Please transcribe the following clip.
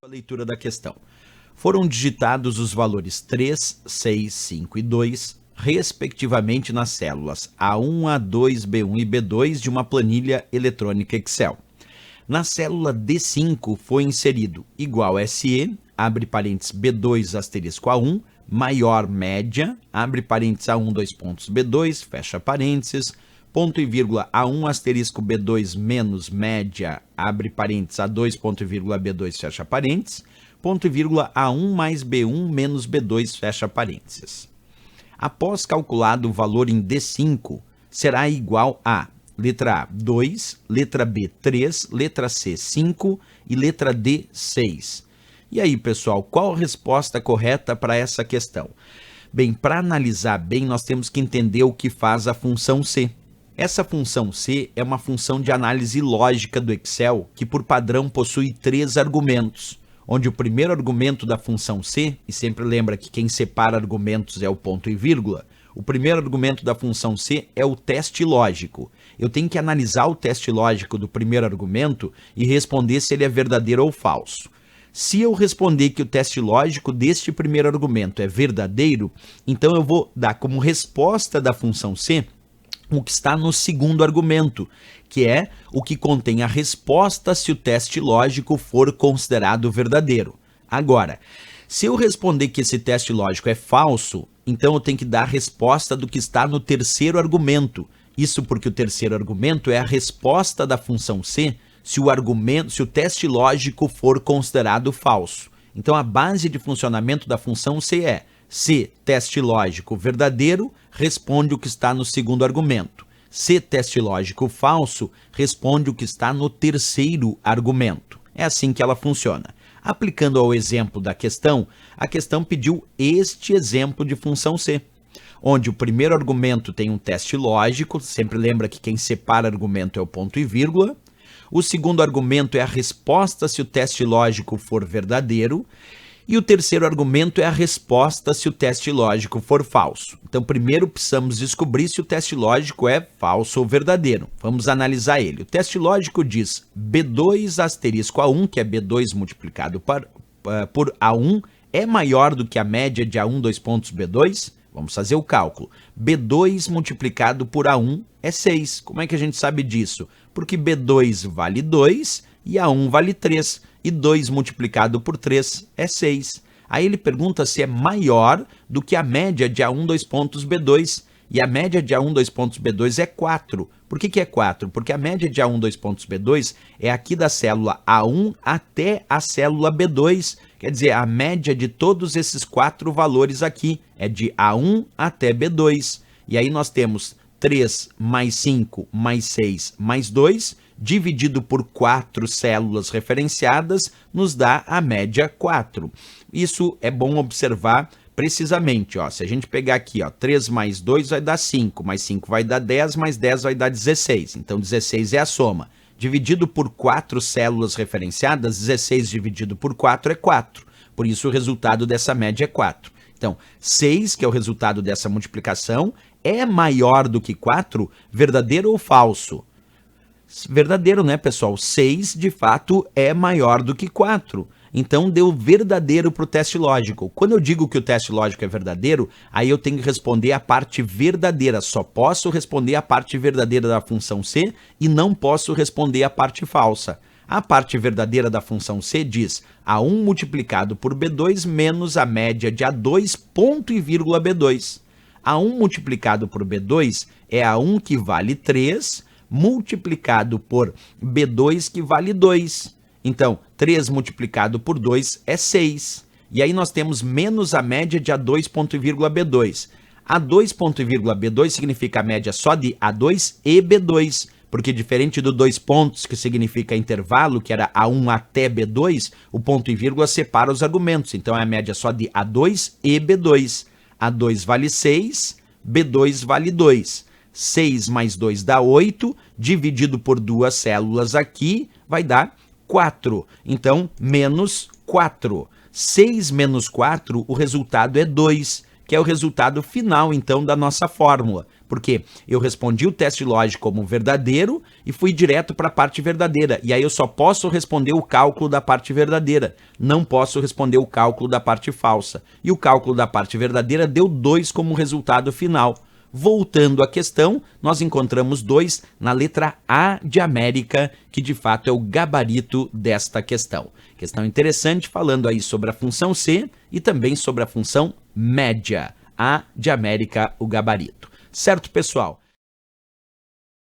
A leitura da questão. Foram digitados os valores 3, 6, 5 e 2, respectivamente nas células A1, A2, B1 e B2 de uma planilha eletrônica Excel. Na célula D5 foi inserido igual SE, abre parênteses B2 asterisco A1, maior média, abre parênteses A1, dois pontos B2, fecha parênteses, ponto e vírgula A1 asterisco B2 menos média, abre parênteses A2, ponto e vírgula B2, fecha parênteses, ponto e vírgula A1 mais B1 menos B2, fecha parênteses. Após calculado o valor em D5, será igual a letra A, 2, letra B, 3, letra C, 5 e letra D, 6. E aí, pessoal, qual a resposta correta para essa questão? Bem, para analisar bem, nós temos que entender o que faz a função C. Essa função C é uma função de análise lógica do Excel que, por padrão, possui 3 argumentos, onde o primeiro argumento da função C, e sempre lembra que quem separa argumentos é o ponto e vírgula, o primeiro argumento da função C é o teste lógico. Eu tenho que analisar o teste lógico do primeiro argumento e responder se ele é verdadeiro ou falso. Se eu responder que o teste lógico deste primeiro argumento é verdadeiro, então eu vou dar como resposta da função C o que está no segundo argumento, que é o que contém a resposta se o teste lógico for considerado verdadeiro. Agora, se eu responder que esse teste lógico é falso, então eu tenho que dar a resposta do que está no terceiro argumento. Isso porque o terceiro argumento é a resposta da função C se o teste lógico for considerado falso. Então a base de funcionamento da função C é: se teste lógico verdadeiro, responde o que está no segundo argumento. Se teste lógico falso, responde o que está no terceiro argumento. É assim que ela funciona. Aplicando ao exemplo da questão, a questão pediu este exemplo de função C, onde o primeiro argumento tem um teste lógico, sempre lembra que quem separa argumento é o ponto e vírgula. O segundo argumento é a resposta se o teste lógico for verdadeiro. E o terceiro argumento é a resposta se o teste lógico for falso. Então, primeiro precisamos descobrir se o teste lógico é falso ou verdadeiro. Vamos analisar ele. O teste lógico diz B2 asterisco A1, que é B2 multiplicado por A1, é maior do que a média de A1, dois pontos B2? Vamos fazer o cálculo. B2 multiplicado por A1 é 6. Como é que a gente sabe disso? Porque B2 vale 2 e A1 vale 3. E 2 multiplicado por 3 é 6. Aí ele pergunta se é maior do que a média de A1, dois pontos B2. E a média de A1, dois pontos B2 é 4. Por que é 4? Porque a média de A1, dois pontos B2 é aqui da célula A1 até a célula B2. Quer dizer, a média de todos esses 4 valores aqui é de A1 até B2. E aí nós temos 3 mais 5 mais 6 mais 2, dividido por 4 células referenciadas, nos dá a média 4. Isso é bom observar precisamente. Ó, se a gente pegar aqui, ó, 3 mais 2 vai dar 5, mais 5 vai dar 10, mais 10 vai dar 16. Então, 16 é a soma. Dividido por 4 células referenciadas, 16 dividido por 4 é 4. Por isso, o resultado dessa média é 4. Então, 6, que é o resultado dessa multiplicação, é maior do que 4, verdadeiro ou falso? Verdadeiro, né, pessoal? 6, de fato, é maior do que 4. Então, deu verdadeiro para o teste lógico. Quando eu digo que o teste lógico é verdadeiro, aí eu tenho que responder a parte verdadeira. Só posso responder a parte verdadeira da função C e não posso responder a parte falsa. A parte verdadeira da função C diz A1 multiplicado por B2 menos a média de A2, ponto e vírgula B2. A1 multiplicado por B2 é A1 que vale 3, multiplicado por B2 que vale 2. Então, 3 multiplicado por 2 é 6. E aí nós temos menos a média de A2, ponto e vírgula B2. A2, ponto e vírgula B2 significa a média só de A2 e B2, porque diferente do 2 pontos, que significa intervalo, que era A1 até B2, o ponto e vírgula separa os argumentos. Então, é a média só de A2 e B2. A2 vale 6, B2 vale 2. 6 mais 2 dá 8, dividido por 2 células aqui, vai dar 4. Então, menos 4. 6 menos 4, o resultado é 2, que é o resultado final, então, da nossa fórmula. Porque eu respondi o teste lógico como verdadeiro e fui direto para a parte verdadeira. E aí eu só posso responder o cálculo da parte verdadeira. Não posso responder o cálculo da parte falsa. E o cálculo da parte verdadeira deu 2 como resultado final. Voltando à questão, nós encontramos 2 na letra A de América, que de fato é o gabarito desta questão. Questão interessante falando aí sobre a função C e também sobre a função média. A de América, o gabarito. Certo, pessoal?